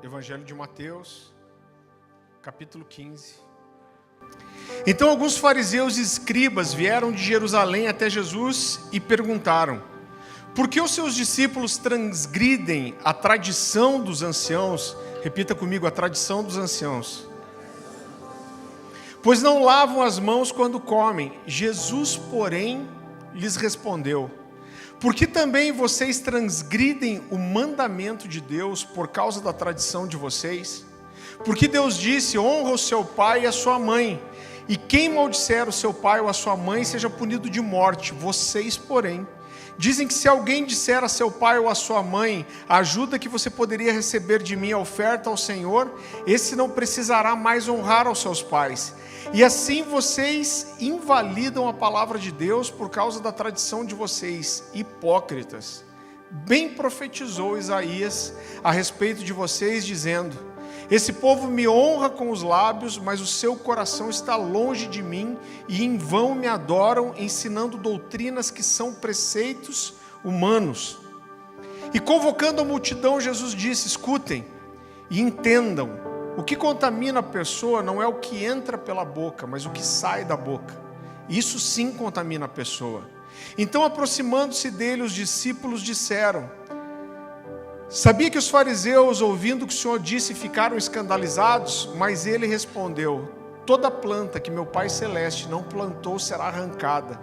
Evangelho de Mateus, capítulo 15. Então alguns fariseus e escribas vieram de Jerusalém até Jesus e perguntaram: por que os seus discípulos transgridem a tradição dos anciãos? Repita comigo: a tradição dos anciãos. Pois não lavam as mãos quando comem. Jesus, porém, lhes respondeu: por que também vocês transgridem o mandamento de Deus por causa da tradição de vocês? Porque Deus disse: honra o seu pai e a sua mãe, e quem maldisser o seu pai ou a sua mãe seja punido de morte. Vocês, porém, dizem que se alguém disser a seu pai ou a sua mãe: a ajuda que você poderia receber de mim é oferta ao Senhor, esse não precisará mais honrar aos seus pais. E assim vocês invalidam a palavra de Deus por causa da tradição de vocês, hipócritas. Bem profetizou Isaías a respeito de vocês, dizendo: esse povo me honra com os lábios, mas o seu coração está longe de mim, e em vão me adoram, ensinando doutrinas que são preceitos humanos. E convocando a multidão, Jesus disse: escutem e entendam. O que contamina a pessoa não é o que entra pela boca, mas o que sai da boca. Isso sim contamina a pessoa. Então, aproximando-se dele, os discípulos disseram: sabia que os fariseus, ouvindo o que o Senhor disse, ficaram escandalizados? Mas ele respondeu: toda planta que meu Pai Celeste não plantou será arrancada.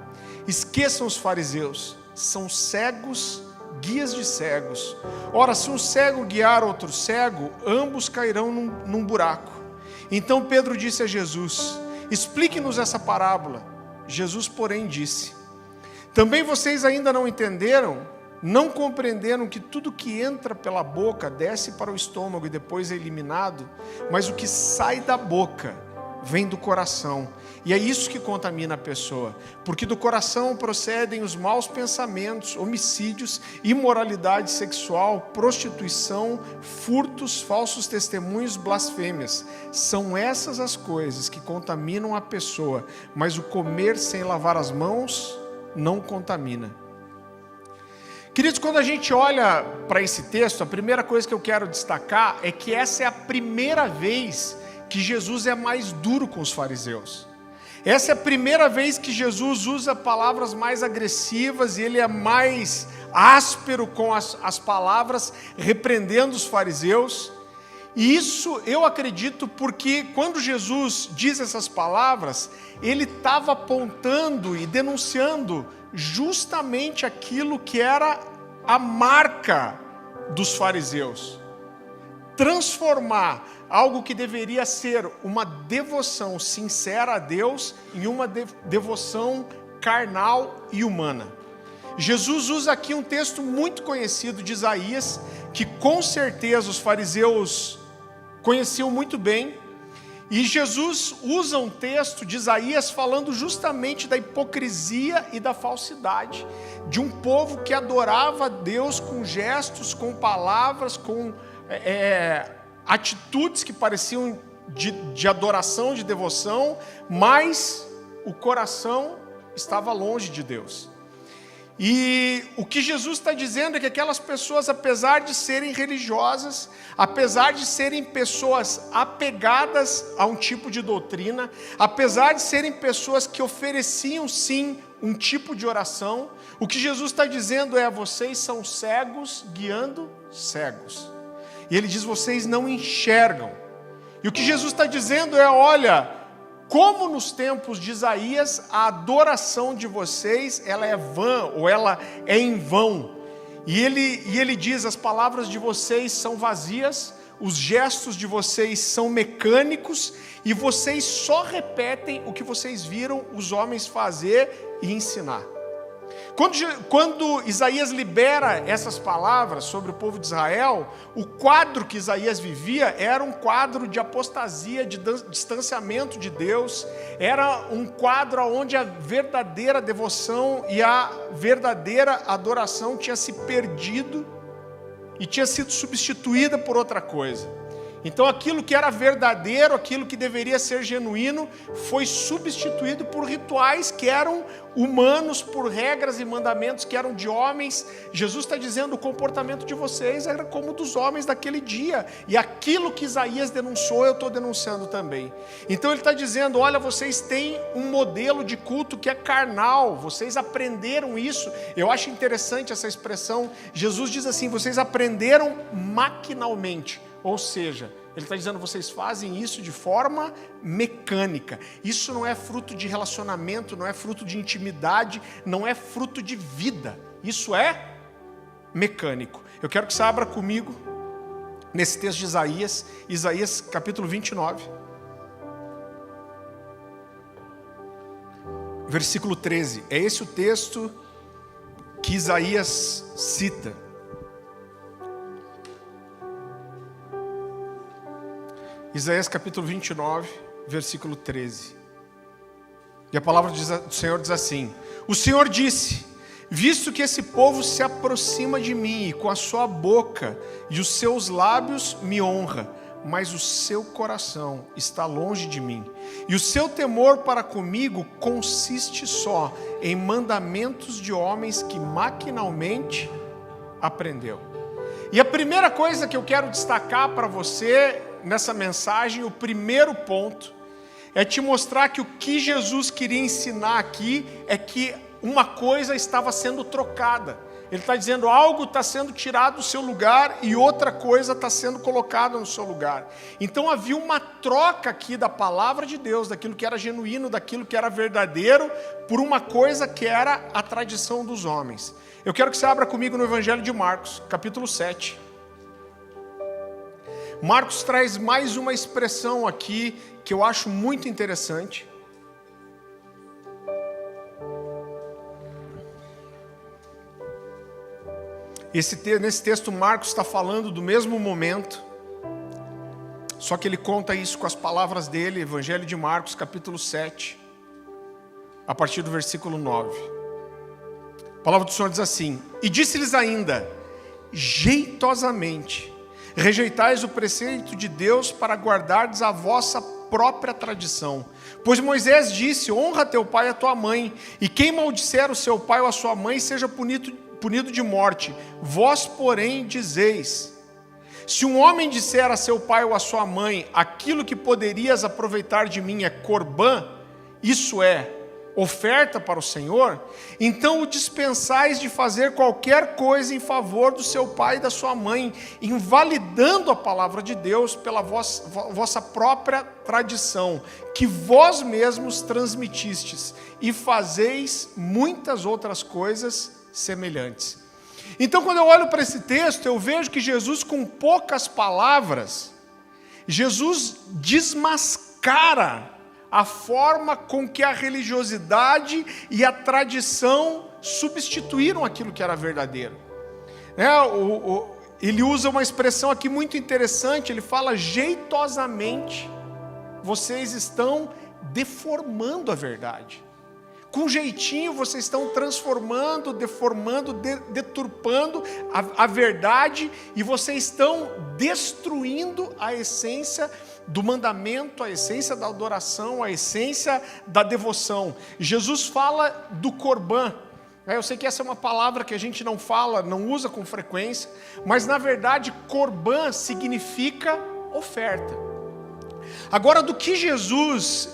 Esqueçam os fariseus, são cegos, guias de cegos. Ora, se um cego guiar outro cego, ambos cairão num buraco. Então Pedro disse a Jesus: explique-nos essa parábola. Jesus, porém, disse: também vocês ainda não entenderam? Não compreenderam que tudo que entra pela boca desce para o estômago e depois é eliminado? Mas o que sai da boca vem do coração, e é isso que contamina a pessoa, porque do coração procedem os maus pensamentos, homicídios, imoralidade sexual, prostituição, furtos, falsos testemunhos, blasfêmias. São essas as coisas que contaminam a pessoa, mas o comer sem lavar as mãos não contamina. Queridos, quando a gente olha para esse texto, a primeira coisa que eu quero destacar é que essa é a primeira vez que Jesus é mais duro com os fariseus. Essa é a primeira vez que Jesus usa palavras mais agressivas e ele é mais áspero com as palavras, repreendendo os fariseus. E isso eu acredito porque quando Jesus diz essas palavras, ele estava apontando e denunciando justamente aquilo que era a marca dos fariseus. Transformar algo que deveria ser uma devoção sincera a Deus em uma devoção carnal e humana. Jesus usa aqui um texto muito conhecido de Isaías, que com certeza os fariseus conheciam muito bem, e Jesus usa um texto de Isaías falando justamente da hipocrisia e da falsidade de um povo que adorava a Deus com gestos, com palavras, com atitudes que pareciam de adoração, de devoção, mas o coração estava longe de Deus. E o que Jesus está dizendo é que aquelas pessoas, apesar de serem religiosas, apesar de serem pessoas apegadas a um tipo de doutrina, apesar de serem pessoas que ofereciam sim um tipo de oração, o que Jesus está dizendo é: vocês são cegos guiando cegos. E ele diz: vocês não enxergam. E o que Jesus está dizendo é: olha, como nos tempos de Isaías, a adoração de vocês, ela é vã, ou ela é em vão. E ele diz: as palavras de vocês são vazias, os gestos de vocês são mecânicos, e vocês só repetem o que vocês viram os homens fazer e ensinar. Quando Isaías libera essas palavras sobre o povo de Israel, o quadro que Isaías vivia era um quadro de apostasia, de distanciamento de Deus, era um quadro onde a verdadeira devoção e a verdadeira adoração tinha se perdido e tinha sido substituída por outra coisa. Então aquilo que era verdadeiro, aquilo que deveria ser genuíno, foi substituído por rituais que eram humanos, por regras e mandamentos que eram de homens. Jesus está dizendo, o comportamento de vocês era como o dos homens daquele dia. E aquilo que Isaías denunciou, eu estou denunciando também. Então ele está dizendo, olha, vocês têm um modelo de culto que é carnal, vocês aprenderam isso. Eu acho interessante essa expressão. Jesus diz assim, vocês aprenderam maquinalmente. Ou seja, ele está dizendo, vocês fazem isso de forma mecânica. Isso não é fruto de relacionamento, não é fruto de intimidade, não é fruto de vida. Isso é mecânico. Eu quero que você abra comigo nesse texto de Isaías, Isaías capítulo 29. Versículo 13. É esse o texto que Isaías cita. Isaías capítulo 29, versículo 13. E a palavra do Senhor diz assim: o Senhor disse, visto que esse povo se aproxima de mim, e com a sua boca e os seus lábios me honra, mas o seu coração está longe de mim, e o seu temor para comigo consiste só em mandamentos de homens que maquinalmente aprendeu. E a primeira coisa que eu quero destacar para você nessa mensagem, o primeiro ponto, é te mostrar que o que Jesus queria ensinar aqui é que uma coisa estava sendo trocada. Ele está dizendo, algo está sendo tirado do seu lugar e outra coisa está sendo colocada no seu lugar. Então havia uma troca aqui da palavra de Deus, daquilo que era genuíno, daquilo que era verdadeiro, por uma coisa que era a tradição dos homens. Eu quero que você abra comigo no Evangelho de Marcos, capítulo 7. Marcos traz mais uma expressão aqui que eu acho muito interessante. Nesse texto, Marcos está falando do mesmo momento, só que ele conta isso com as palavras dele, Evangelho de Marcos, capítulo 7, a partir do versículo 9. A palavra do Senhor diz assim: e disse-lhes ainda, jeitosamente, rejeitais o preceito de Deus para guardardes a vossa própria tradição. Pois Moisés disse, honra teu pai e a tua mãe, e quem maldisser o seu pai ou a sua mãe seja punido de morte. Vós, porém, dizeis, se um homem disser a seu pai ou a sua mãe, aquilo que poderias aproveitar de mim é corbã, isso é, oferta para o Senhor, então o dispensais de fazer qualquer coisa em favor do seu pai e da sua mãe, invalidando a palavra de Deus pela vossa própria tradição, que vós mesmos transmitistes, e fazeis muitas outras coisas semelhantes. Então, quando eu olho para esse texto, eu vejo que Jesus, com poucas palavras, Jesus desmascara a forma com que a religiosidade e a tradição substituíram aquilo que era verdadeiro. Ele usa uma expressão aqui muito interessante, ele fala jeitosamente, vocês estão deformando a verdade. Com jeitinho vocês estão transformando, deformando, deturpando a verdade, e vocês estão destruindo a essência do mandamento, a essência da adoração, a essência da devoção. Jesus fala do corbã. Eu sei que essa é uma palavra que a gente não fala, não usa com frequência, mas na verdade corbã significa oferta. Agora, do que Jesus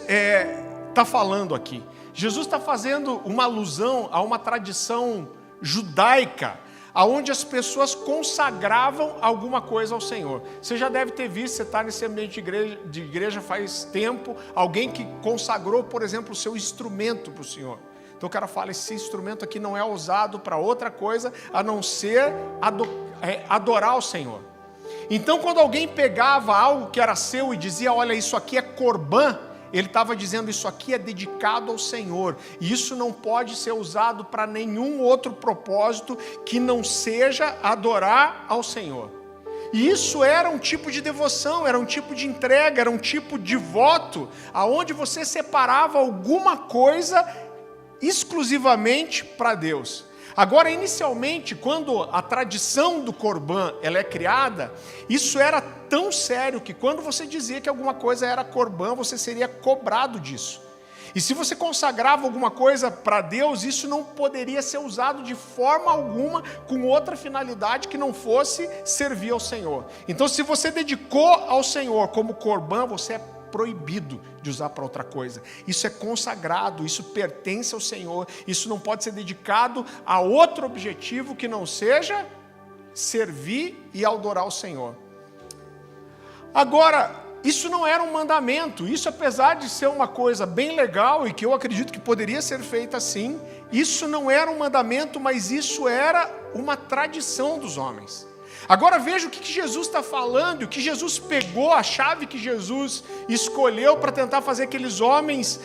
está falando aqui? Jesus está fazendo uma alusão a uma tradição judaica, onde as pessoas consagravam alguma coisa ao Senhor. Você já deve ter visto, você está nesse ambiente de igreja faz tempo, alguém que consagrou, por exemplo, o seu instrumento para o Senhor. Então o cara fala, esse instrumento aqui não é usado para outra coisa, a não ser adorar o Senhor. Então quando alguém pegava algo que era seu e dizia, olha, isso aqui é corbã, ele estava dizendo, isso aqui é dedicado ao Senhor, e isso não pode ser usado para nenhum outro propósito que não seja adorar ao Senhor. E isso era um tipo de devoção, era um tipo de entrega, era um tipo de voto, aonde você separava alguma coisa exclusivamente para Deus. Agora, inicialmente, quando a tradição do Corban ela é criada, isso era tão sério que quando você dizia que alguma coisa era Corban, você seria cobrado disso. E se você consagrava alguma coisa para Deus, isso não poderia ser usado de forma alguma com outra finalidade que não fosse servir ao Senhor. Então, se você dedicou ao Senhor como Corban, você é proibido de usar para outra coisa. Isso é consagrado, isso pertence ao Senhor, isso não pode ser dedicado a outro objetivo que não seja servir e adorar o Senhor. Agora, isso não era um mandamento, isso apesar de ser uma coisa bem legal e que eu acredito que poderia ser feita assim, isso não era um mandamento, mas isso era uma tradição dos homens. Agora veja o que Jesus está falando, o que Jesus pegou, a chave que Jesus escolheu para tentar fazer aqueles homens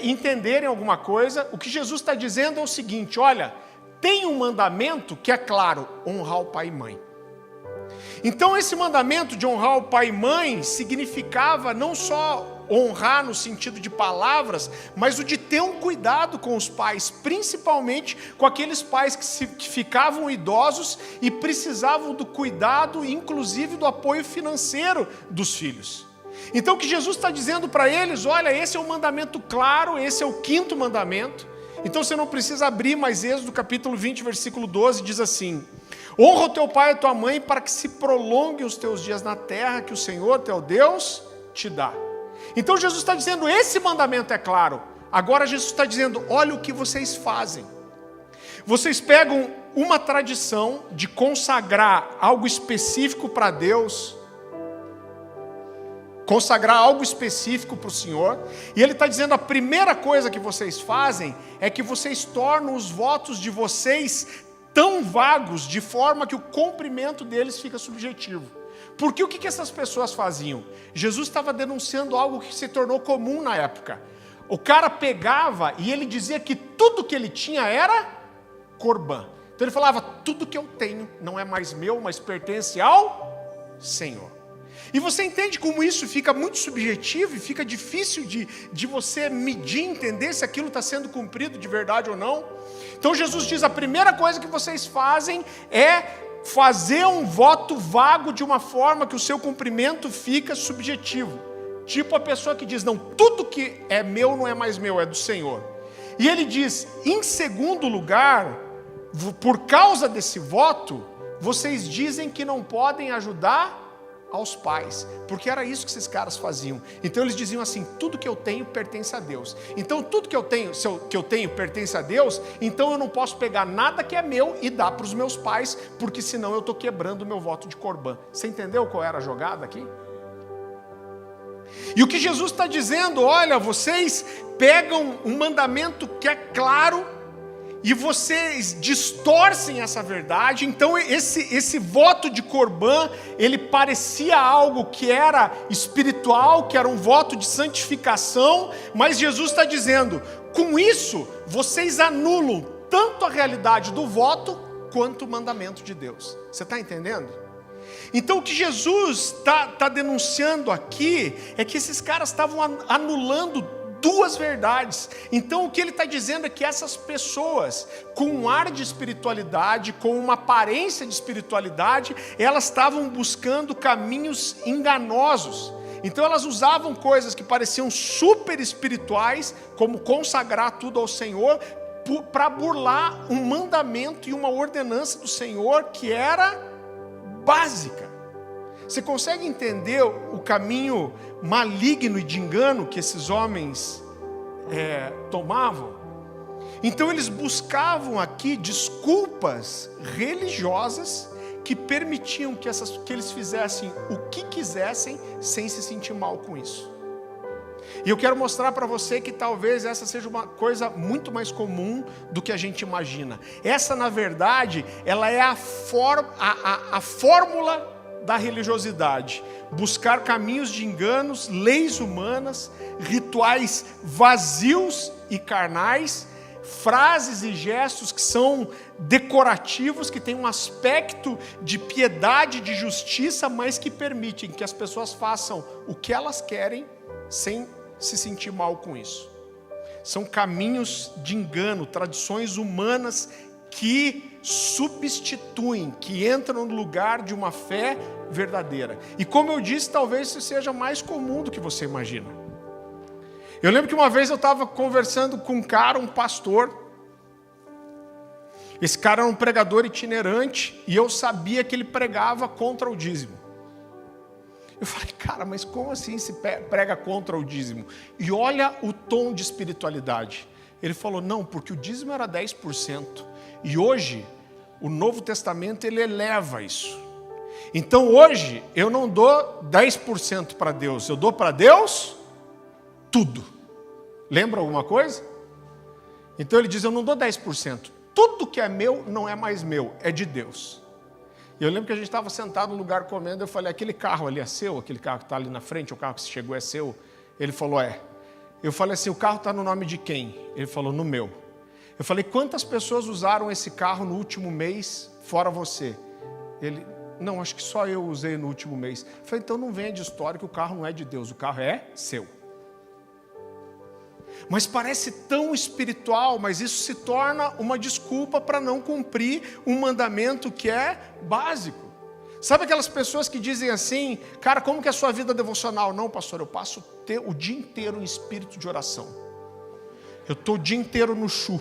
entenderem alguma coisa. O que Jesus está dizendo é o seguinte: olha, tem um mandamento que é claro, honrar o pai e mãe. Então esse mandamento de honrar o pai e mãe significava não só honrar no sentido de palavras, mas o de ter um cuidado com os pais, principalmente com aqueles pais que ficavam idosos e precisavam do cuidado, inclusive do apoio financeiro dos filhos. Então o que Jesus está dizendo para eles: olha, esse é um mandamento claro, esse é o 5º mandamento. Então você não precisa abrir, mas Êxodo capítulo 20, versículo 12 diz assim: honra o teu pai e a tua mãe para que se prolonguem os teus dias na terra que o Senhor teu Deus te dá. Então Jesus está dizendo, esse mandamento é claro. Agora Jesus está dizendo, olha o que vocês fazem. Vocês pegam uma tradição de consagrar algo específico para Deus, consagrar algo específico para o Senhor, e Ele está dizendo, a primeira coisa que vocês fazem é que vocês tornam os votos de vocês tão vagos, de forma que o cumprimento deles fica subjetivo. Porque o que essas pessoas faziam? Jesus estava denunciando algo que se tornou comum na época. O cara pegava e ele dizia que tudo que ele tinha era Corban. Então ele falava, tudo que eu tenho não é mais meu, mas pertence ao Senhor. E você entende como isso fica muito subjetivo e fica difícil de você medir, entender se aquilo está sendo cumprido de verdade ou não? Então Jesus diz, a primeira coisa que vocês fazem é fazer um voto vago de uma forma que o seu cumprimento fica subjetivo. Tipo a pessoa que diz, não, tudo que é meu não é mais meu, é do Senhor. E ele diz, em segundo lugar, por causa desse voto, vocês dizem que não podem ajudar aos pais, porque era isso que esses caras faziam. Então eles diziam assim, tudo que eu tenho pertence a Deus. Então tudo que eu tenho, que eu tenho pertence a Deus, então eu não posso pegar nada que é meu e dar para os meus pais, porque senão eu estou quebrando o meu voto de Corban. Você entendeu qual era a jogada aqui? E o que Jesus está dizendo, olha, vocês pegam um mandamento que é claro, e vocês distorcem essa verdade. Então esse voto de Corban, ele parecia algo que era espiritual, que era um voto de santificação, mas Jesus está dizendo, com isso vocês anulam tanto a realidade do voto, quanto o mandamento de Deus. Você está entendendo? Então o que Jesus está denunciando aqui, é que esses caras estavam anulando duas verdades. Então o que ele está dizendo é que essas pessoas, com um ar de espiritualidade, com uma aparência de espiritualidade, elas estavam buscando caminhos enganosos. Então elas usavam coisas que pareciam super espirituais, como consagrar tudo ao Senhor, para burlar um mandamento e uma ordenança do Senhor que era básica. Você consegue entender o caminho maligno e de engano que esses homens tomavam? Então eles buscavam aqui desculpas religiosas que permitiam que eles fizessem o que quisessem sem se sentir mal com isso. E eu quero mostrar para você que talvez essa seja uma coisa muito mais comum do que a gente imagina. Essa, na verdade, ela é a fórmula da religiosidade. Buscar caminhos de enganos, leis humanas, rituais vazios e carnais, frases e gestos que são decorativos, que têm um aspecto de piedade, de justiça, mas que permitem que as pessoas façam o que elas querem sem se sentir mal com isso. São caminhos de engano, tradições humanas que substituem, que entram no lugar de uma fé verdadeira. E como eu disse, talvez isso seja mais comum do que você imagina. Eu lembro que uma vez eu estava conversando com um cara, um pastor. Esse cara era um pregador itinerante e eu sabia que ele pregava contra o dízimo. Eu falei, cara, mas como assim se prega contra o dízimo? E olha o tom de espiritualidade. Ele falou, não, porque o dízimo era 10%. E hoje, o Novo Testamento, ele eleva isso. Então hoje, eu não dou 10% para Deus, eu dou para Deus tudo. Lembra alguma coisa? Então ele diz, eu não dou 10%. Tudo que é meu não é mais meu, é de Deus. E eu lembro que a gente estava sentado no lugar comendo, eu falei, aquele carro ali é seu? Aquele carro que está ali na frente, o carro que chegou é seu? Ele falou, é. Eu falei assim, o carro está no nome de quem? Ele falou, no meu. Eu falei, quantas pessoas usaram esse carro no último mês, fora você? Ele, não, acho que só eu usei no último mês. Eu falei, então não venha de história que o carro não é de Deus, o carro é seu. Mas parece tão espiritual, mas isso se torna uma desculpa para não cumprir um mandamento que é básico. Sabe aquelas pessoas que dizem assim, cara, como que é a sua vida devocional? Não, pastor, eu passo o dia inteiro em espírito de oração. Eu estou o dia inteiro no chu.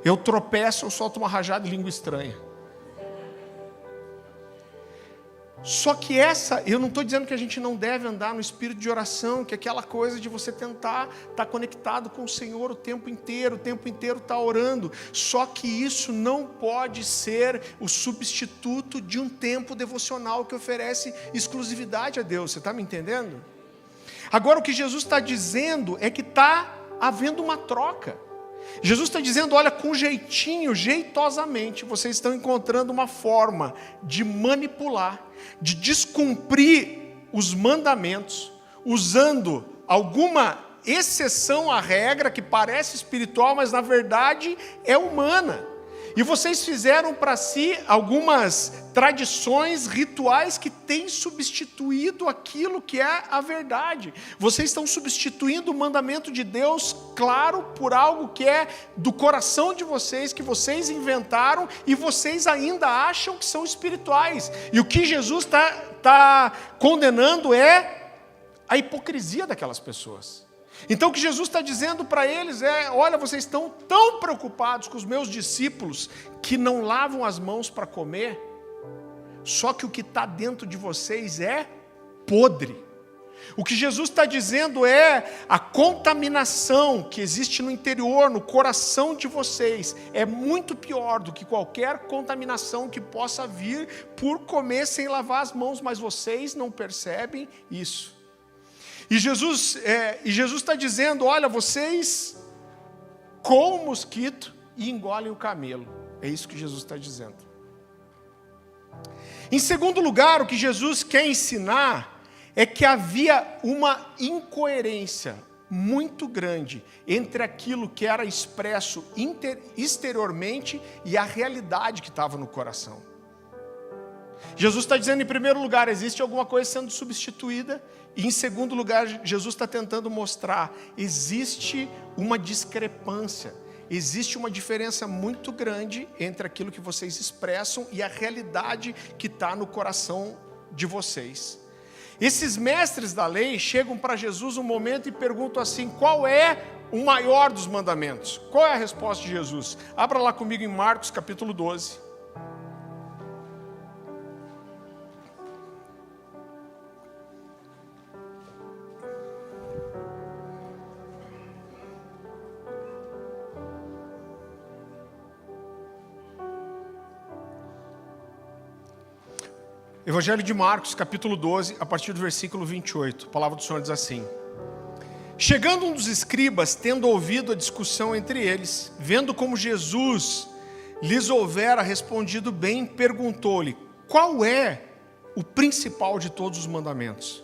Eu tropeço, eu solto uma rajada de língua estranha. Só que eu não estou dizendo que a gente não deve andar no espírito de oração, que é aquela coisa de você tentar estar conectado com o Senhor o tempo inteiro estar orando. Só que isso não pode ser o substituto de um tempo devocional que oferece exclusividade a Deus. Você está me entendendo? Agora o que Jesus está dizendo é que está havendo uma troca. Jesus está dizendo, olha, com jeitinho, jeitosamente, vocês estão encontrando uma forma de manipular, de descumprir os mandamentos, usando alguma exceção à regra que parece espiritual, mas na verdade é humana. E vocês fizeram para si algumas tradições, rituais que têm substituído aquilo que é a verdade. Vocês estão substituindo o mandamento de Deus, claro, por algo que é do coração de vocês, que vocês inventaram, e vocês ainda acham que são espirituais. E o que Jesus está condenando é a hipocrisia daquelas pessoas. Então o que Jesus está dizendo para eles é, olha, vocês estão tão preocupados com os meus discípulos que não lavam as mãos para comer, só que o que está dentro de vocês é podre. O que Jesus está dizendo é a contaminação que existe no interior, no coração de vocês, é muito pior do que qualquer contaminação que possa vir por comer sem lavar as mãos, mas vocês não percebem isso. E Jesus está dizendo, olha, vocês comem o mosquito e engolem o camelo. É isso que Jesus está dizendo. Em segundo lugar, o que Jesus quer ensinar é que havia uma incoerência muito grande entre aquilo que era expresso exteriormente e a realidade que estava no coração. Jesus está dizendo, em primeiro lugar, existe alguma coisa sendo substituída. E em segundo lugar, Jesus está tentando mostrar, existe uma discrepância, existe uma diferença muito grande entre aquilo que vocês expressam e a realidade que está no coração de vocês. Esses mestres da lei chegam para Jesus um momento e perguntam assim, qual é o maior dos mandamentos? Qual é a resposta de Jesus? Abra lá comigo em Marcos capítulo 12. Evangelho de Marcos, capítulo 12, a partir do versículo 28. A palavra do Senhor diz assim. Chegando um dos escribas, tendo ouvido a discussão entre eles, vendo como Jesus lhes houvera respondido bem, perguntou-lhe, qual é o principal de todos os mandamentos?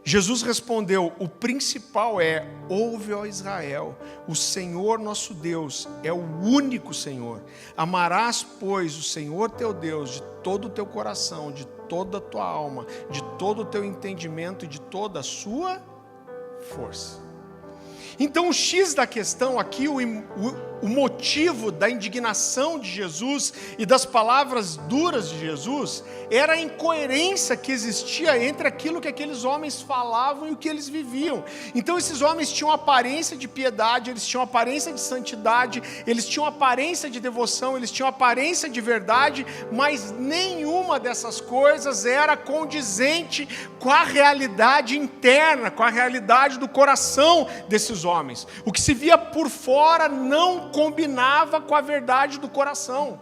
Jesus respondeu, o principal é, ouve, ó Israel, o Senhor nosso Deus é o único Senhor. Amarás, pois, o Senhor teu Deus de todo o teu coração, de toda a tua alma, de todo o teu entendimento e de toda a sua força. Então o X da questão aqui, o motivo da indignação de Jesus e das palavras duras de Jesus era a incoerência que existia entre aquilo que aqueles homens falavam e o que eles viviam. Então esses homens tinham aparência de piedade, eles tinham aparência de santidade, eles tinham aparência de devoção, eles tinham aparência de verdade, mas nenhuma dessas coisas era condizente com a realidade interna, com a realidade do coração desses homens. O que se via por fora não combinava com a verdade do coração.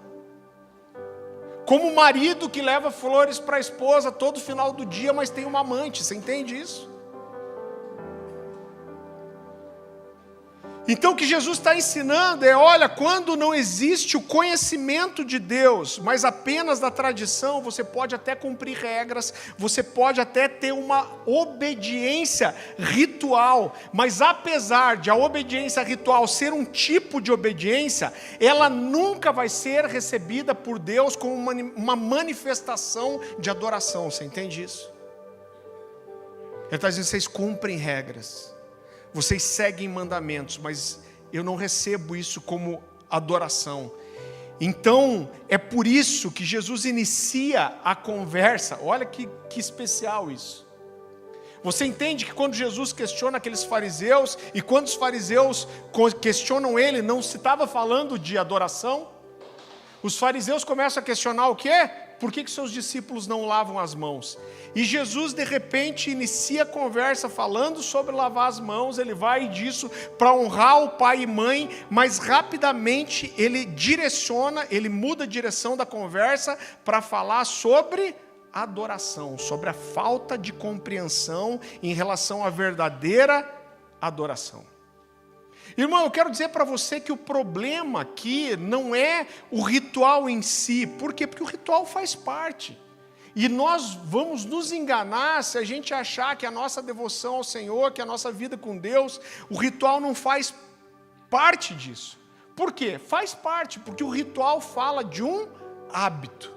Como o marido que leva flores para a esposa todo final do dia, mas tem uma amante, você entende isso? Então o que Jesus está ensinando é, olha, quando não existe o conhecimento de Deus, mas apenas da tradição, você pode até cumprir regras, você pode até ter uma obediência ritual, mas apesar de a obediência ritual ser um tipo de obediência, ela nunca vai ser recebida por Deus como uma manifestação de adoração, você entende isso? Ele está dizendo, vocês cumprem regras, vocês seguem mandamentos, mas eu não recebo isso como adoração. Então, é por isso que Jesus inicia a conversa. Olha que especial isso. Você entende que quando Jesus questiona aqueles fariseus, e quando os fariseus questionam ele, não se estava falando de adoração? Os fariseus começam a questionar o quê? Por que seus discípulos não lavam as mãos? E Jesus de repente inicia a conversa falando sobre lavar as mãos, ele vai disso para honrar o pai e mãe, mas rapidamente ele direciona, ele muda a direção da conversa para falar sobre adoração, sobre a falta de compreensão em relação à verdadeira adoração. Irmão, eu quero dizer para você que o problema aqui não é o ritual em si. Por quê? Porque o ritual faz parte. E nós vamos nos enganar se a gente achar que a nossa devoção ao Senhor, que a nossa vida com Deus, o ritual não faz parte disso. Por quê? Faz parte, porque o ritual fala de um hábito.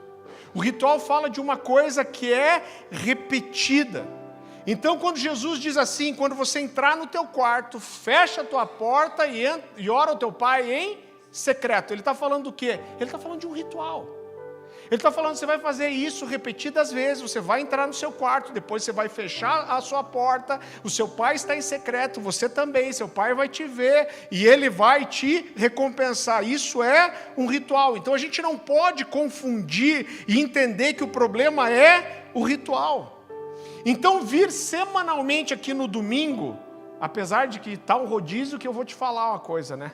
O ritual fala de uma coisa que é repetida. Então, quando Jesus diz assim, quando você entrar no teu quarto, fecha a tua porta e ora ao teu pai em secreto. Ele está falando do quê? Ele está falando de um ritual. Ele está falando que você vai fazer isso repetidas vezes, você vai entrar no seu quarto, depois você vai fechar a sua porta, o seu pai está em secreto, você também, seu pai vai te ver e ele vai te recompensar. Isso é um ritual. Então a gente não pode confundir e entender que o problema é o ritual. Então vir semanalmente aqui no domingo, apesar de que está um rodízio, que eu vou te falar uma coisa, né?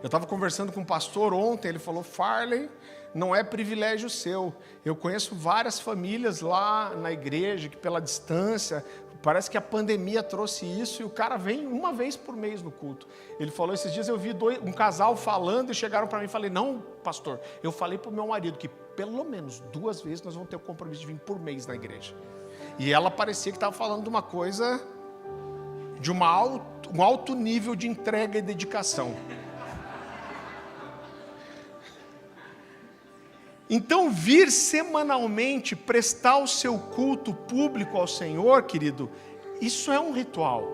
Eu estava conversando com um pastor ontem, ele falou, Farley, não é privilégio seu. Eu conheço várias famílias lá na igreja, que pela distância, parece que a pandemia trouxe isso, e o cara vem uma vez por mês no culto. Ele falou, esses dias eu vi um casal falando, e chegaram para mim e falei, não, pastor, eu falei para o meu marido que pelo menos 2 vezes nós vamos ter o compromisso de vir por mês na igreja. E ela parecia que estava falando de uma coisa, de um alto nível de entrega e dedicação. Então, vir semanalmente, prestar o seu culto público ao Senhor, querido, isso é um ritual.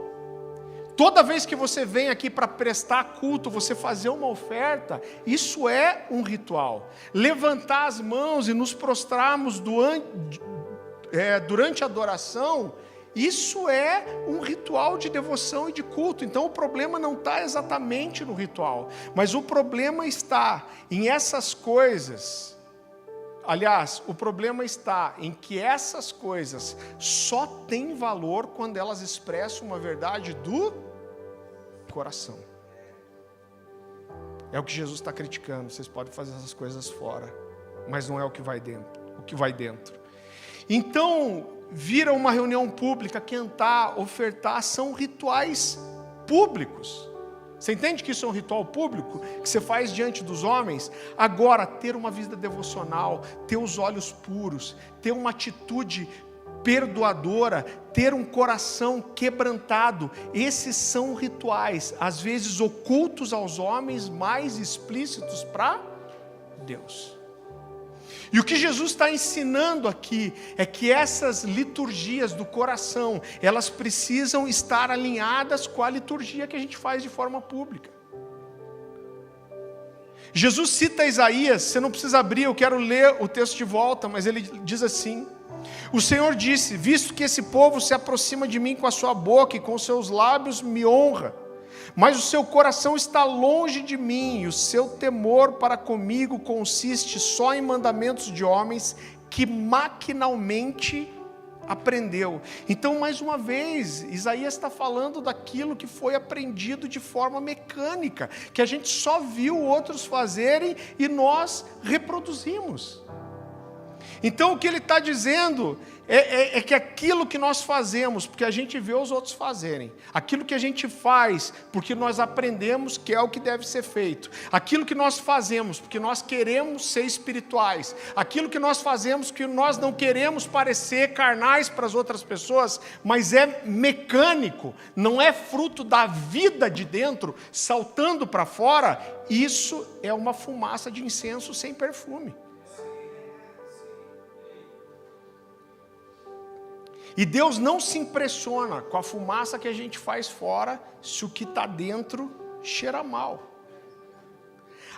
Toda vez que você vem aqui para prestar culto, você fazer uma oferta, isso é um ritual. Levantar as mãos e nos prostrarmos durante a adoração, isso é um ritual de devoção e de culto. Então o problema não está exatamente no ritual, mas o problema está em essas coisas. Aliás, o problema está em que essas coisas só têm valor quando elas expressam uma verdade do coração. É o que Jesus está criticando. Vocês podem fazer essas coisas fora, mas não é o que vai dentro. Então, vir a uma reunião pública, cantar, ofertar, são rituais públicos. Você entende que isso é um ritual público, que você faz diante dos homens? Agora, ter uma vida devocional, ter os olhos puros, ter uma atitude perdoadora, ter um coração quebrantado, esses são rituais, às vezes ocultos aos homens, mais explícitos para Deus. E o que Jesus está ensinando aqui é que essas liturgias do coração, elas precisam estar alinhadas com a liturgia que a gente faz de forma pública. Jesus cita Isaías, você não precisa abrir, eu quero ler o texto de volta, mas ele diz assim: o Senhor disse, visto que esse povo se aproxima de mim com a sua boca e com seus lábios me honra, mas o seu coração está longe de mim, e o seu temor para comigo consiste só em mandamentos de homens que maquinalmente aprendeu. Então, mais uma vez, Isaías está falando daquilo que foi aprendido de forma mecânica, que a gente só viu outros fazerem e nós reproduzimos. Então, o que ele está dizendo é que aquilo que nós fazemos, porque a gente vê os outros fazerem, aquilo que a gente faz, porque nós aprendemos que é o que deve ser feito, aquilo que nós fazemos, porque nós queremos ser espirituais, aquilo que nós fazemos, que nós não queremos parecer carnais para as outras pessoas, mas é mecânico, não é fruto da vida de dentro, saltando para fora, isso é uma fumaça de incenso sem perfume. E Deus não se impressiona com a fumaça que a gente faz fora, se o que está dentro cheira mal.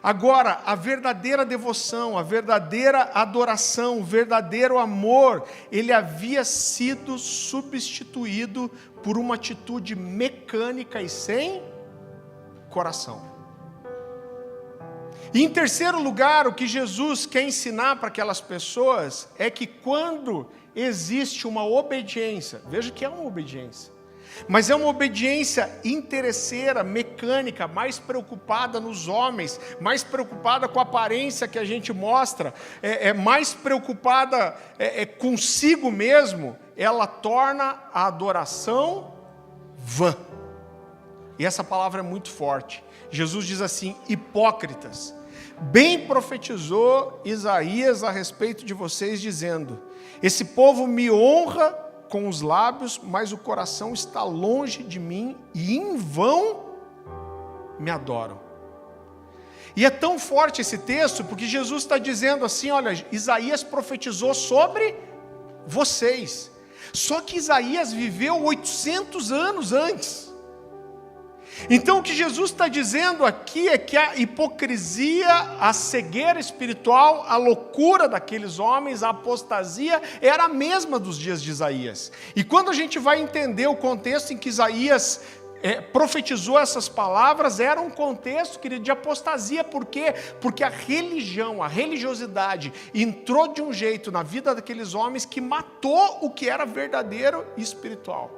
Agora, a verdadeira devoção, a verdadeira adoração, o verdadeiro amor, ele havia sido substituído por uma atitude mecânica e sem coração. E em terceiro lugar, o que Jesus quer ensinar para aquelas pessoas é que quando existe uma obediência, veja que é uma obediência, mas é uma obediência interesseira, mecânica, mais preocupada nos homens, mais preocupada com a aparência que a gente mostra, mais preocupada consigo mesmo, ela torna a adoração vã. E essa palavra é muito forte. Jesus diz assim: hipócritas, bem profetizou Isaías a respeito de vocês, dizendo: esse povo me honra com os lábios, mas o coração está longe de mim e em vão me adoram. E é tão forte esse texto, porque Jesus está dizendo assim, olha, Isaías profetizou sobre vocês. Só que Isaías viveu 800 anos antes. Então o que Jesus está dizendo aqui é que a hipocrisia, a cegueira espiritual, a loucura daqueles homens, a apostasia, era a mesma dos dias de Isaías. E quando a gente vai entender o contexto em que Isaías profetizou essas palavras, era um contexto, querido, de apostasia. Por quê? Porque a religião, a religiosidade entrou de um jeito na vida daqueles homens que matou o que era verdadeiro e espiritual.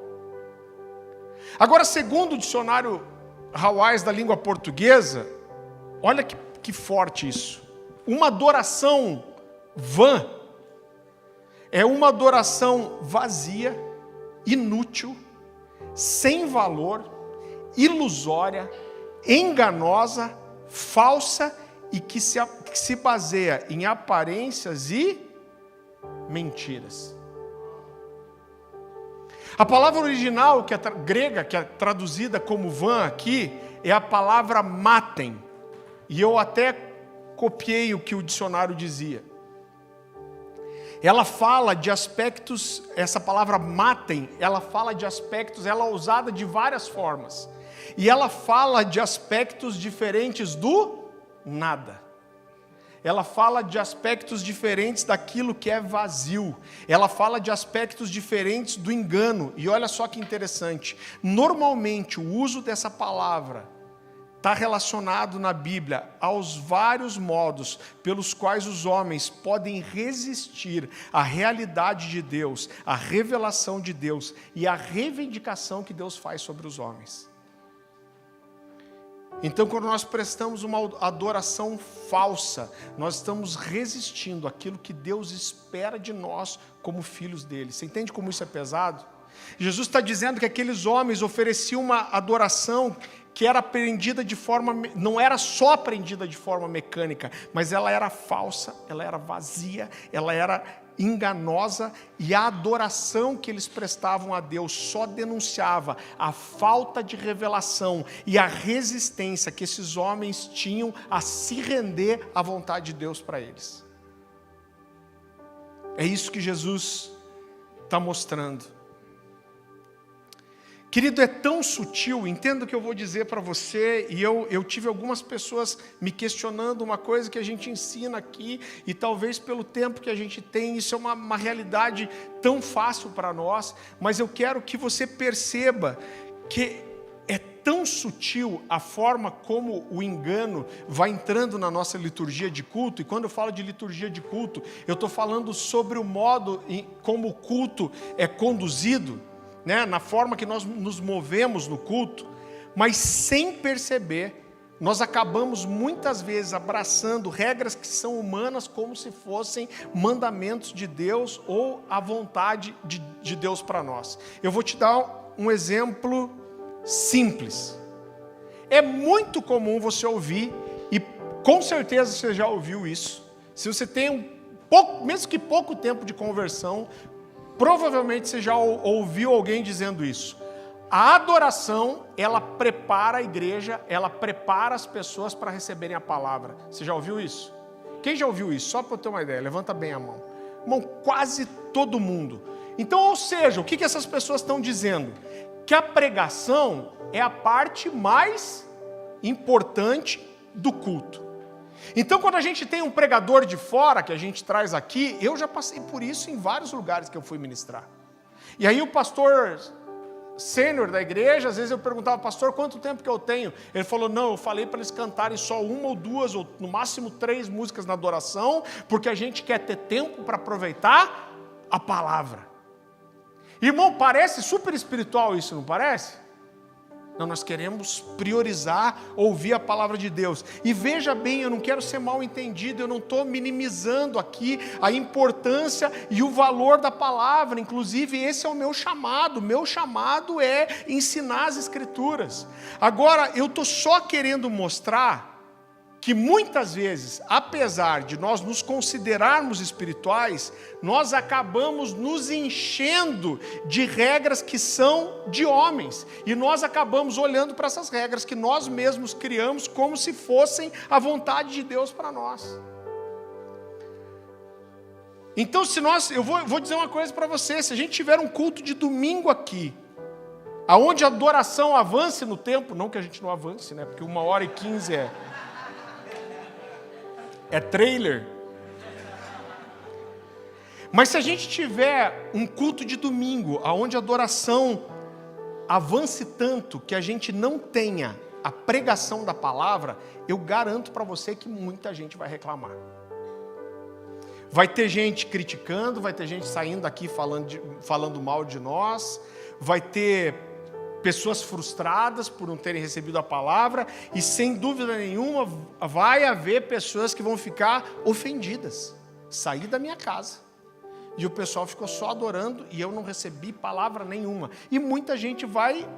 Agora, segundo o dicionário Hawais da língua portuguesa, olha que forte isso. Uma adoração vã é uma adoração vazia, inútil, sem valor, ilusória, enganosa, falsa e que se baseia em aparências e mentiras. A palavra original, que é grega, que é traduzida como vã aqui, é a palavra matem. E eu até copiei o que o dicionário dizia. Ela fala de aspectos, essa palavra matem, ela fala de aspectos, ela é usada de várias formas. E ela fala de aspectos diferentes do nada. Ela fala de aspectos diferentes daquilo que é vazio. Ela fala de aspectos diferentes do engano. E olha só que interessante. Normalmente, o uso dessa palavra está relacionado na Bíblia aos vários modos pelos quais os homens podem resistir à realidade de Deus, à revelação de Deus e à reivindicação que Deus faz sobre os homens. Então, quando nós prestamos uma adoração falsa, nós estamos resistindo àquilo que Deus espera de nós como filhos dele. Você entende como isso é pesado? Jesus está dizendo que aqueles homens ofereciam uma adoração que era aprendida de forma, não era só aprendida de forma mecânica, mas ela era falsa, ela era vazia, ela era enganosa, e a adoração que eles prestavam a Deus só denunciava a falta de revelação e a resistência que esses homens tinham a se render à vontade de Deus para eles. É isso que Jesus está mostrando. Querido, é tão sutil, entenda o que eu vou dizer para você, e eu tive algumas pessoas me questionando uma coisa que a gente ensina aqui, e talvez pelo tempo que a gente tem, isso é uma realidade tão fácil para nós, mas eu quero que você perceba que é tão sutil a forma como o engano vai entrando na nossa liturgia de culto, e quando eu falo de liturgia de culto, eu estou falando sobre o modo como o culto é conduzido, né, na forma que nós nos movemos no culto, mas sem perceber, nós acabamos muitas vezes abraçando regras que são humanas como se fossem mandamentos de Deus ou a vontade de Deus para nós. Eu vou te dar um exemplo simples. É muito comum você ouvir, e com certeza você já ouviu isso, se você tem mesmo que pouco tempo de conversão, provavelmente você já ouviu alguém dizendo isso. A adoração, ela prepara a igreja, ela prepara as pessoas para receberem a palavra. Você já ouviu isso? Quem já ouviu isso? Só para eu ter uma ideia, levanta bem a mão. Irmão, quase todo mundo. Então, ou seja, o que essas pessoas estão dizendo? Que a pregação é a parte mais importante do culto. Então, quando a gente tem um pregador de fora, que a gente traz aqui, eu já passei por isso em vários lugares que eu fui ministrar. E aí o pastor sênior da igreja, às vezes eu perguntava, pastor, quanto tempo que eu tenho? Ele falou, não, eu falei para eles cantarem só 1 ou 2, ou no máximo 3 músicas na adoração, porque a gente quer ter tempo para aproveitar a palavra. Irmão, parece super espiritual isso, não parece? Não, nós queremos priorizar, ouvir a palavra de Deus. E veja bem, eu não quero ser mal entendido, eu não estou minimizando aqui a importância e o valor da palavra. Inclusive, esse é o meu chamado. Meu chamado é ensinar as Escrituras. Agora, eu estou só querendo mostrar que muitas vezes, apesar de nós nos considerarmos espirituais, nós acabamos nos enchendo de regras que são de homens, e nós acabamos olhando para essas regras que nós mesmos criamos como se fossem a vontade de Deus para nós. Então, eu vou dizer uma coisa para você, se a gente tiver um culto de domingo aqui, aonde a adoração avance no tempo, não que a gente não avance, né? Porque 1h15 é trailer. Mas se a gente tiver um culto de domingo, onde a adoração avance tanto que a gente não tenha a pregação da palavra, eu garanto para você que muita gente vai reclamar. Vai ter gente criticando, vai ter gente saindo daqui falando mal de nós, vai ter pessoas frustradas por não terem recebido a palavra, e sem dúvida nenhuma vai haver pessoas que vão ficar ofendidas. Saí da minha casa e o pessoal ficou só adorando e eu não recebi palavra nenhuma. E muita gente vai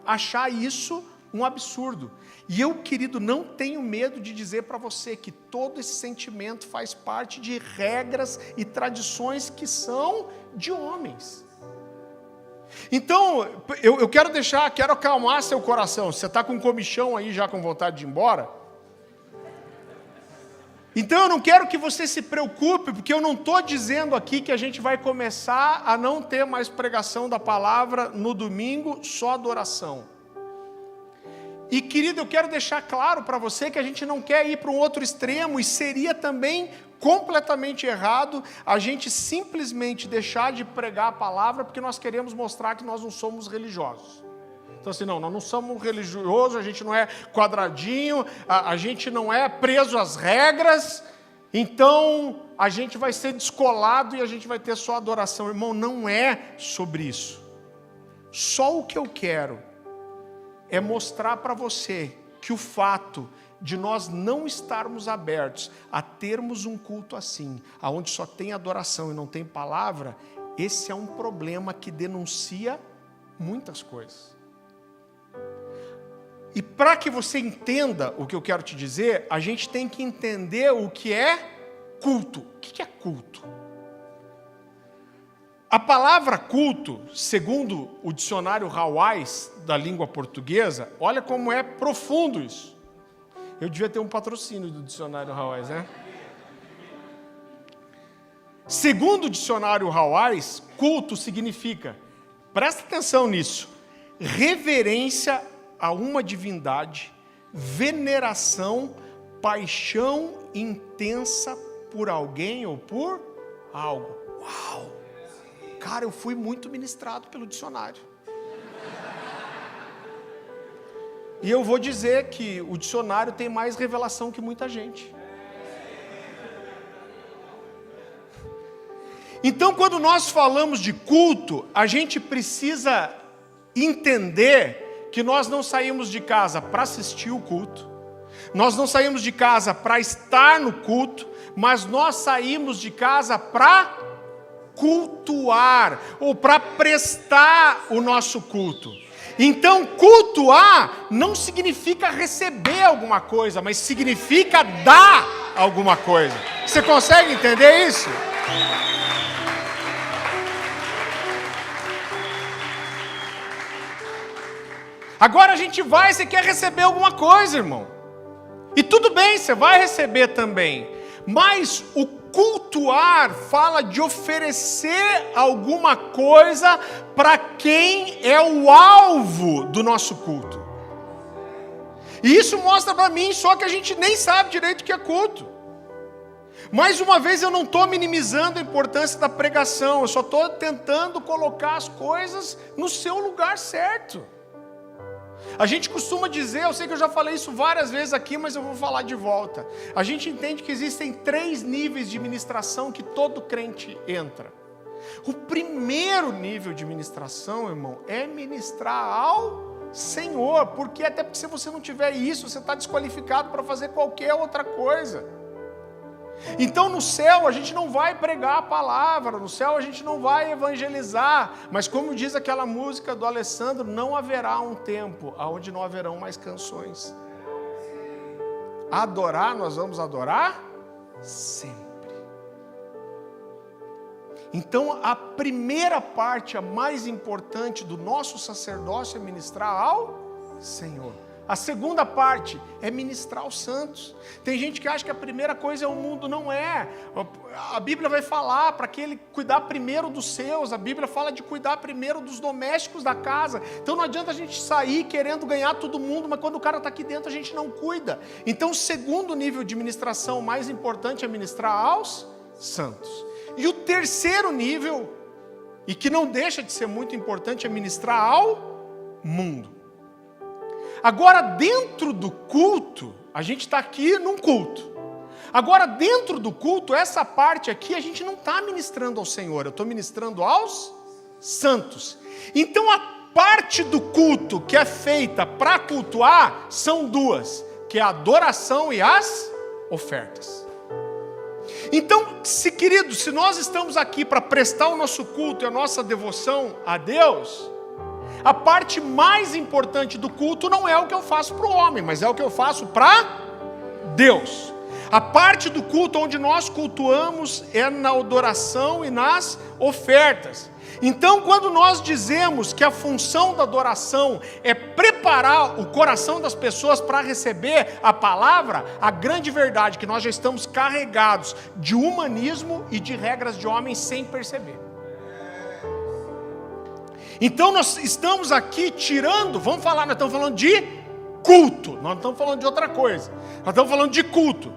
achar isso um absurdo. E eu, querido, não tenho medo de dizer para você que todo esse sentimento faz parte de regras e tradições que são de homens. Então, eu quero acalmar seu coração. Você está com um comichão aí já com vontade de ir embora? Então eu não quero que você se preocupe, porque eu não estou dizendo aqui que a gente vai começar a não ter mais pregação da palavra no domingo, só adoração. E querido, eu quero deixar claro para você que a gente não quer ir para um outro extremo, e seria também completamente errado a gente simplesmente deixar de pregar a palavra porque nós queremos mostrar que nós não somos religiosos. Então assim, nós não somos religiosos, a gente não é quadradinho, a gente não é preso às regras, então a gente vai ser descolado e a gente vai ter só adoração. Irmão, não é sobre isso. Só o que eu quero é mostrar para você que o fato de nós não estarmos abertos a termos um culto assim, aonde só tem adoração e não tem palavra, esse é um problema que denuncia muitas coisas. E para que você entenda o que eu quero te dizer, a gente tem que entender o que é culto. O que é culto? A palavra culto, segundo o dicionário Hawais da língua portuguesa, olha como é profundo isso. Eu devia ter um patrocínio do dicionário Hawais, né? Segundo o dicionário Hawais, culto significa, presta atenção nisso, reverência a uma divindade, veneração, paixão intensa por alguém ou por algo. Uau! Cara, eu fui muito ministrado pelo dicionário. E eu vou dizer que o dicionário tem mais revelação que muita gente. Então, quando nós falamos de culto, a gente precisa entender que nós não saímos de casa para assistir o culto, nós não saímos de casa para estar no culto, mas nós saímos de casa para cultuar, ou para prestar o nosso culto. Então, cultuar não significa receber alguma coisa, mas significa dar alguma coisa. Você consegue entender isso? Agora a gente vai, você quer receber alguma coisa, irmão. E tudo bem, você vai receber também. Mas o cultuar fala de oferecer alguma coisa para quem é o alvo do nosso culto. E isso mostra para mim só que a gente nem sabe direito o que é culto. Mais uma vez, eu não estou minimizando a importância da pregação, eu só estou tentando colocar as coisas no seu lugar certo. A gente costuma dizer, eu sei que eu já falei isso várias vezes aqui, mas eu vou falar de volta. A gente entende que existem 3 níveis de ministração que todo crente entra. O primeiro nível de ministração, irmão, é ministrar ao Senhor. Porque até porque se você não tiver isso, você está desqualificado para fazer qualquer outra coisa. Então no céu a gente não vai pregar a palavra, no céu a gente não vai evangelizar, mas como diz aquela música do Alessandro, não haverá um tempo onde não haverão mais canções. Adorar, nós vamos adorar sempre. Então a primeira parte, a mais importante do nosso sacerdócio é ministrar ao Senhor. A segunda parte é ministrar aos santos. Tem gente que acha que a primeira coisa é o mundo, não é. A Bíblia vai falar para que ele cuidar primeiro dos seus, a Bíblia fala de cuidar primeiro dos domésticos da casa. Então não adianta a gente sair querendo ganhar todo mundo, mas quando o cara está aqui dentro a gente não cuida. Então o segundo nível de ministração mais importante é ministrar aos santos. E o terceiro nível, e que não deixa de ser muito importante, é ministrar ao mundo. Agora, dentro do culto, a gente está aqui num culto. Agora, dentro do culto, essa parte aqui, a gente não está ministrando ao Senhor, eu estou ministrando aos santos. Então, a parte do culto que é feita para cultuar são 2, que é a adoração e as ofertas. Então, queridos, se nós estamos aqui para prestar o nosso culto e a nossa devoção a Deus, a parte mais importante do culto não é o que eu faço para o homem, mas é o que eu faço para Deus. A parte do culto onde nós cultuamos é na adoração e nas ofertas. Então, quando nós dizemos que a função da adoração é preparar o coração das pessoas para receber a palavra, a grande verdade é que nós já estamos carregados de humanismo e de regras de homens sem perceber. Então nós estamos aqui tirando, vamos falar, nós estamos falando de culto, nós não estamos falando de outra coisa, nós estamos falando de culto.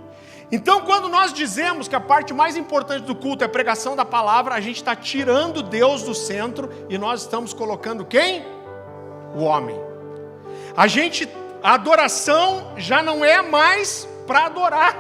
Então quando nós dizemos que a parte mais importante do culto é a pregação da palavra, a gente está tirando Deus do centro e nós estamos colocando quem? O homem. A adoração já não é mais para adorar.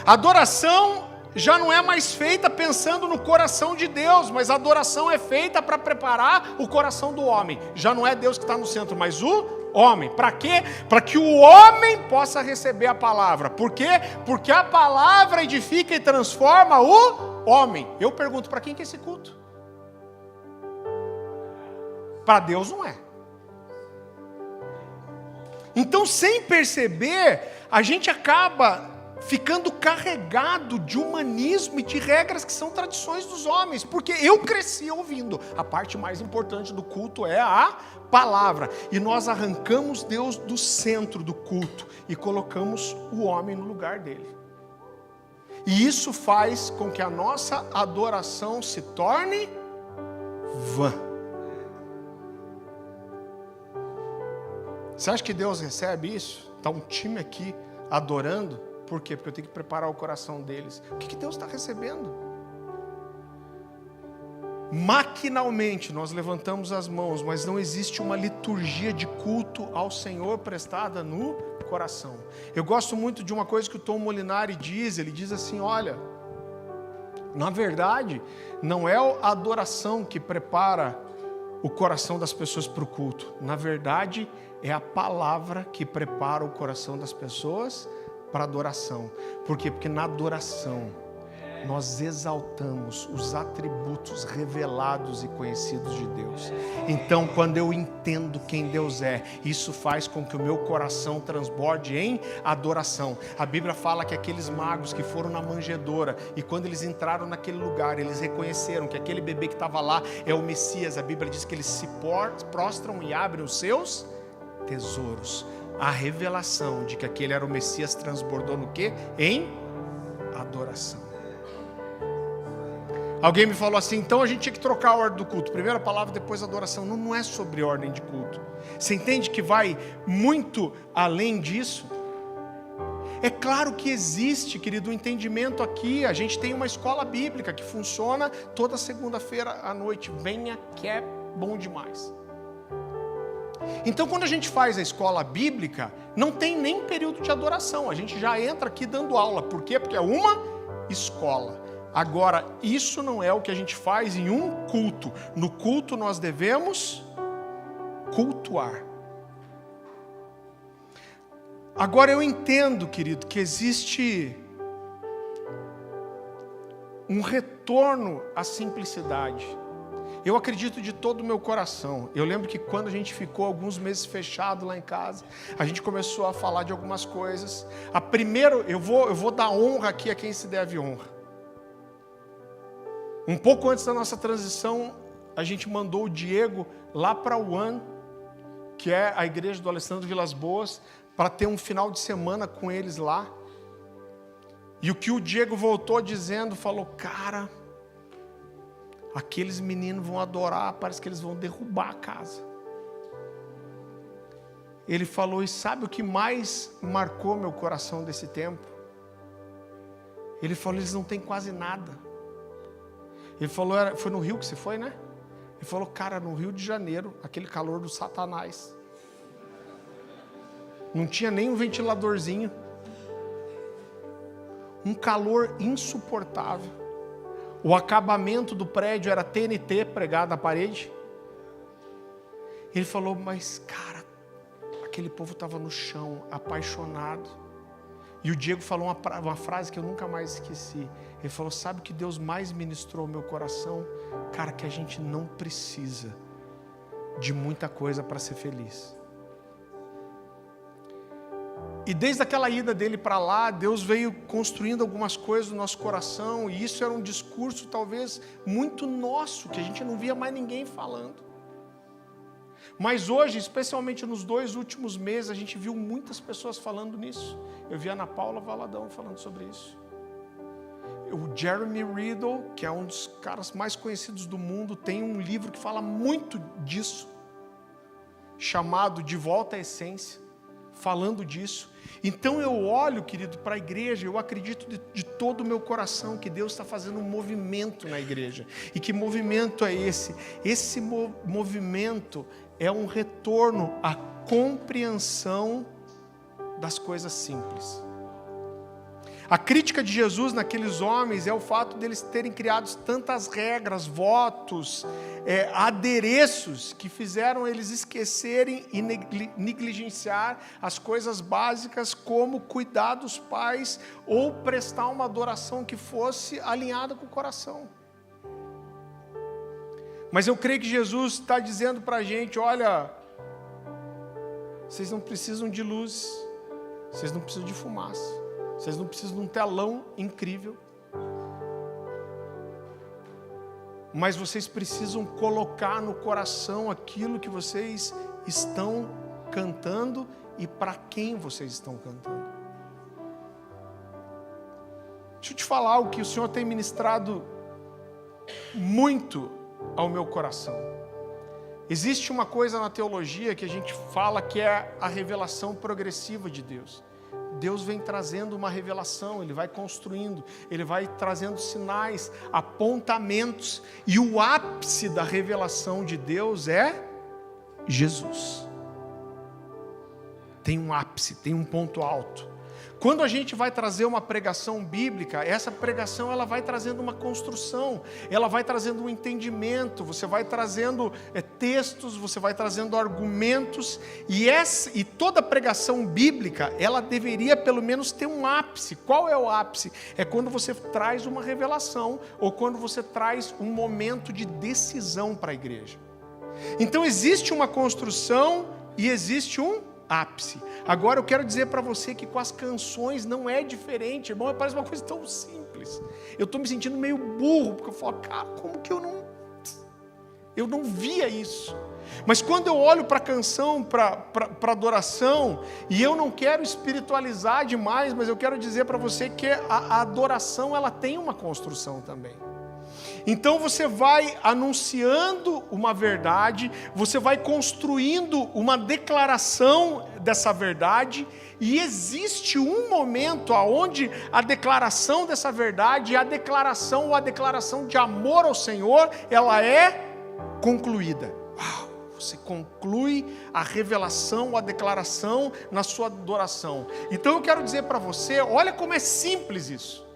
A adoração já não é mais feita pensando no coração de Deus, mas a adoração é feita para preparar o coração do homem. Já não é Deus que está no centro, mas o homem. Para quê? Para que o homem possa receber a palavra. Por quê? Porque a palavra edifica e transforma o homem. Eu pergunto, para quem que é esse culto? Para Deus não é. Então, sem perceber, a gente acaba ficando carregado de humanismo e de regras que são tradições dos homens, porque eu cresci ouvindo, a parte mais importante do culto é a palavra, e nós arrancamos Deus do centro do culto e colocamos o homem no lugar dele. E isso faz com que a nossa adoração se torne vã. Você acha que Deus recebe isso? Está um time aqui adorando. Por quê? Porque eu tenho que preparar o coração deles. O que Deus está recebendo? Maquinalmente nós levantamos as mãos, mas não existe uma liturgia de culto ao Senhor prestada no coração. Eu gosto muito de uma coisa que o Tom Molinari diz. Ele diz assim, olha, na verdade, não é a adoração que prepara o coração das pessoas para o culto. Na verdade, é a palavra que prepara o coração das pessoas para a adoração. Por quê? Porque na adoração nós exaltamos os atributos revelados e conhecidos de Deus. Então, quando eu entendo quem Deus é, isso faz com que o meu coração transborde em adoração. A Bíblia fala que aqueles magos que foram na manjedoura e quando eles entraram naquele lugar, eles reconheceram que aquele bebê que estava lá é o Messias. A Bíblia diz que eles se prostram e abrem os seus tesouros. A revelação de que aquele era o Messias transbordou no quê? Em adoração. Alguém me falou assim, então a gente tinha que trocar a ordem do culto. Primeiro a palavra, depois a adoração. Não, não é sobre ordem de culto. Você entende que vai muito além disso? É claro que existe, querido, um entendimento aqui. A gente tem uma escola bíblica que funciona toda segunda-feira à noite. Venha que é bom demais. Então, quando a gente faz a escola bíblica, não tem nem período de adoração. A gente já entra aqui dando aula. Por quê? Porque é uma escola. Agora, isso não é o que a gente faz em um culto. No culto nós devemos cultuar. Agora eu entendo, querido, que existe um retorno à simplicidade. Eu acredito de todo o meu coração. Eu lembro que quando a gente ficou alguns meses fechado lá em casa, a gente começou a falar de algumas coisas. Eu vou dar honra aqui a quem se deve honra. Um pouco antes da nossa transição, a gente mandou o Diego lá para o One, que é a igreja do Alessandro Vilas Boas, para ter um final de semana com eles lá. E o que o Diego voltou dizendo, falou, cara, aqueles meninos vão adorar, parece que eles vão derrubar a casa. Ele falou, e sabe o que mais marcou meu coração desse tempo? Ele falou, eles não têm quase nada. Ele falou, foi no Rio que você foi, né? Ele falou, cara, no Rio de Janeiro, aquele calor do Satanás. Não tinha nem um ventiladorzinho. Um calor insuportável. O acabamento do prédio era TNT pregado na parede. Ele falou, mas cara, aquele povo estava no chão, apaixonado. E o Diego falou uma frase que eu nunca mais esqueci. Ele falou, sabe o que Deus mais ministrou ao meu coração? Cara, que a gente não precisa de muita coisa para ser feliz. E desde aquela ida dele para lá, Deus veio construindo algumas coisas no nosso coração. E isso era um discurso talvez muito nosso, que a gente não via mais ninguém falando. Mas hoje, especialmente nos 2 últimos meses, a gente viu muitas pessoas falando nisso. Eu vi a Ana Paula Valadão falando sobre isso. O Jeremy Riddle, que é um dos caras mais conhecidos do mundo, tem um livro que fala muito disso, chamado De Volta à Essência, falando disso. Então eu olho, querido, para a igreja, eu acredito de todo o meu coração que Deus está fazendo um movimento na igreja. E que movimento é esse? Esse movimento é um retorno à compreensão das coisas simples. A crítica de Jesus naqueles homens é o fato deles terem criado tantas regras, votos, adereços, que fizeram eles esquecerem e negligenciar as coisas básicas, como cuidar dos pais ou prestar uma adoração que fosse alinhada com o coração. Mas eu creio que Jesus está dizendo para a gente, olha, vocês não precisam de luz, vocês não precisam de fumaça. Vocês não precisam de um telão incrível. Mas vocês precisam colocar no coração aquilo que vocês estão cantando e para quem vocês estão cantando. Deixa eu te falar o que o Senhor tem ministrado muito ao meu coração. Existe uma coisa na teologia que a gente fala que é a revelação progressiva de Deus. Deus vem trazendo uma revelação, Ele vai construindo, Ele vai trazendo sinais, apontamentos, e o ápice da revelação de Deus é Jesus. Tem um ápice, tem um ponto alto. Quando a gente vai trazer uma pregação bíblica, essa pregação ela vai trazendo uma construção, ela vai trazendo um entendimento, você vai trazendo textos, você vai trazendo argumentos, e toda pregação bíblica, ela deveria pelo menos ter um ápice. Qual é o ápice? É quando você traz uma revelação, ou quando você traz um momento de decisão para a igreja. Então existe uma construção e existe um ápice. Agora eu quero dizer para você que com as canções não é diferente, irmão, parece uma coisa tão simples. Eu estou me sentindo meio burro, porque eu falo, cara, como que eu não via isso? Mas quando eu olho para a canção, para adoração, e eu não quero espiritualizar demais, mas eu quero dizer para você que a adoração ela tem uma construção também. Então você vai anunciando uma verdade, você vai construindo uma declaração dessa verdade, e existe um momento onde a declaração dessa verdade, a declaração de amor ao Senhor, ela é concluída. Você conclui a revelação, a declaração na sua adoração. Então eu quero dizer para você, olha como é simples isso.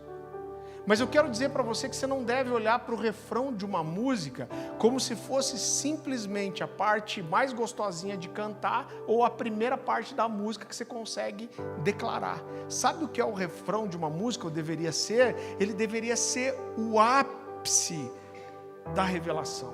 Mas eu quero dizer para você que você não deve olhar para o refrão de uma música como se fosse simplesmente a parte mais gostosinha de cantar ou a primeira parte da música que você consegue declarar. Sabe o que é o refrão de uma música? Ou deveria ser? Ele deveria ser o ápice da revelação.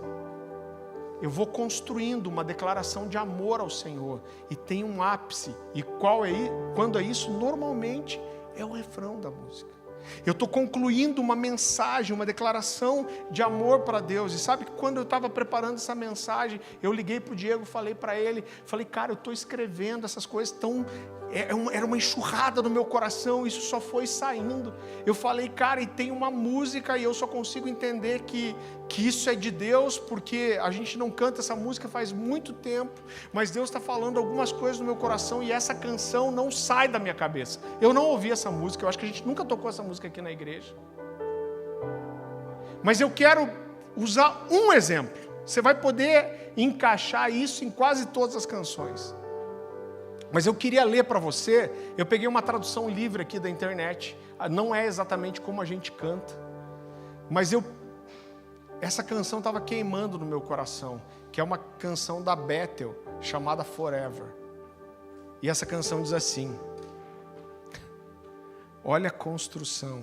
Eu vou construindo uma declaração de amor ao Senhor e tem um ápice. E quando é isso? Normalmente é o refrão da música. Eu estou concluindo uma mensagem, uma declaração de amor para Deus. E sabe que quando eu estava preparando essa mensagem, eu liguei para o Diego, falei para ele, cara, eu estou escrevendo essas coisas era uma enxurrada no meu coração, isso só foi saindo. Eu falei, cara, e tem uma música e eu só consigo entender que isso é de Deus, porque a gente não canta essa música faz muito tempo, mas Deus está falando algumas coisas no meu coração e essa canção não sai da minha cabeça. Eu não ouvi essa música, eu acho que a gente nunca tocou essa música aqui na igreja. Mas eu quero usar um exemplo. Você vai poder encaixar isso em quase todas as canções. Mas eu queria ler para você, eu peguei uma tradução livre aqui da internet, não é exatamente como a gente canta, mas essa canção estava queimando no meu coração, que é uma canção da Bethel, chamada Forever. E essa canção diz assim: olha a construção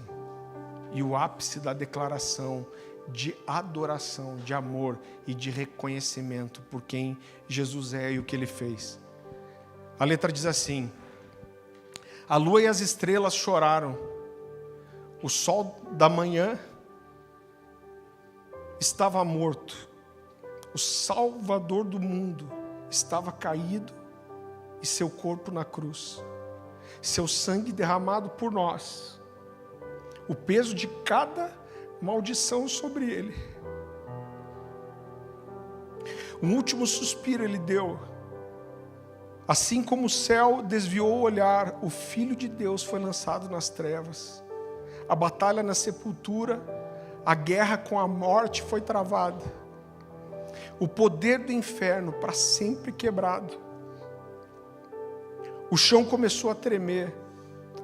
e o ápice da declaração de adoração, de amor e de reconhecimento por quem Jesus é e o que Ele fez. A letra diz assim: a lua e as estrelas choraram, o sol da manhã estava morto, o Salvador do mundo estava caído e seu corpo na cruz, seu sangue derramado por nós, o peso de cada maldição sobre ele. Um último suspiro ele deu. Assim como o céu desviou o olhar, o Filho de Deus foi lançado nas trevas. A batalha na sepultura, a guerra com a morte foi travada. O poder do inferno para sempre quebrado. O chão começou a tremer,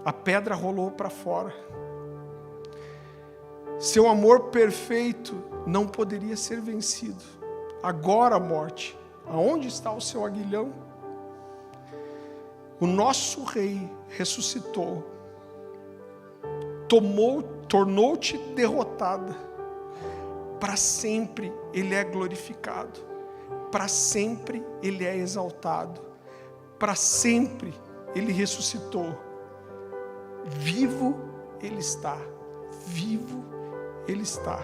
a pedra rolou para fora. Seu amor perfeito não poderia ser vencido. Agora, morte, aonde está o seu aguilhão? O nosso Rei ressuscitou, tornou-te derrotada. Para sempre Ele é glorificado, para sempre Ele é exaltado, para sempre Ele ressuscitou. Vivo Ele está, vivo Ele está.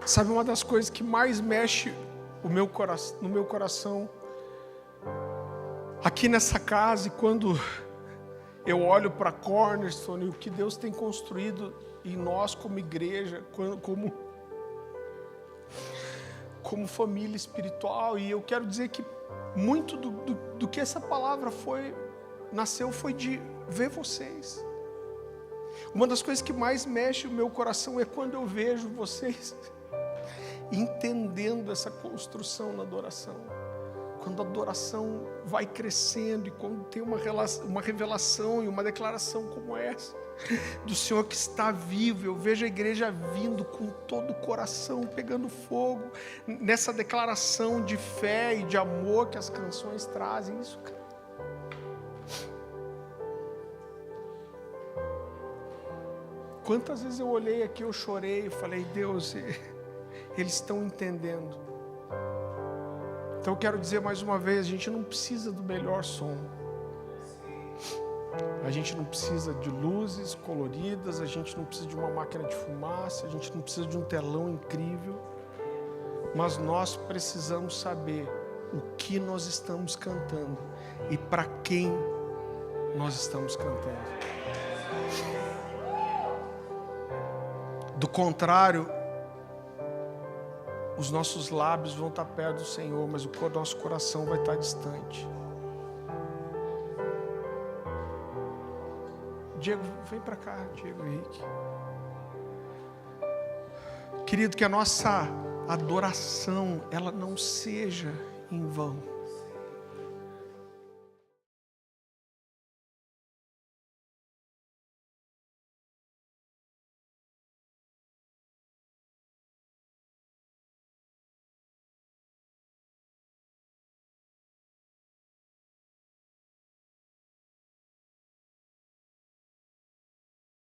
Sabe, uma das coisas que mais mexe no meu coração, aqui nessa casa, e quando eu olho para Cornerstone e o que Deus tem construído em nós como igreja, como família espiritual, e eu quero dizer que muito do que essa palavra nasceu foi de ver vocês. Uma das coisas que mais mexe o meu coração é quando eu vejo vocês entendendo essa construção na adoração. Quando a adoração vai crescendo e quando tem uma revelação e uma declaração como essa, do Senhor que está vivo, eu vejo a igreja vindo com todo o coração, pegando fogo, nessa declaração de fé e de amor que as canções trazem. Isso, cara. Quantas vezes eu olhei aqui, eu chorei, eu falei, Deus, eles estão entendendo. Então eu quero dizer mais uma vez, a gente não precisa do melhor som. A gente não precisa de luzes coloridas, a gente não precisa de uma máquina de fumaça, a gente não precisa de um telão incrível. Mas nós precisamos saber o que nós estamos cantando e para quem nós estamos cantando. Do contrário, os nossos lábios vão estar perto do Senhor, mas o nosso coração vai estar distante. Diego, vem para cá, Diego Henrique. Querido, que a nossa adoração, ela não seja em vão.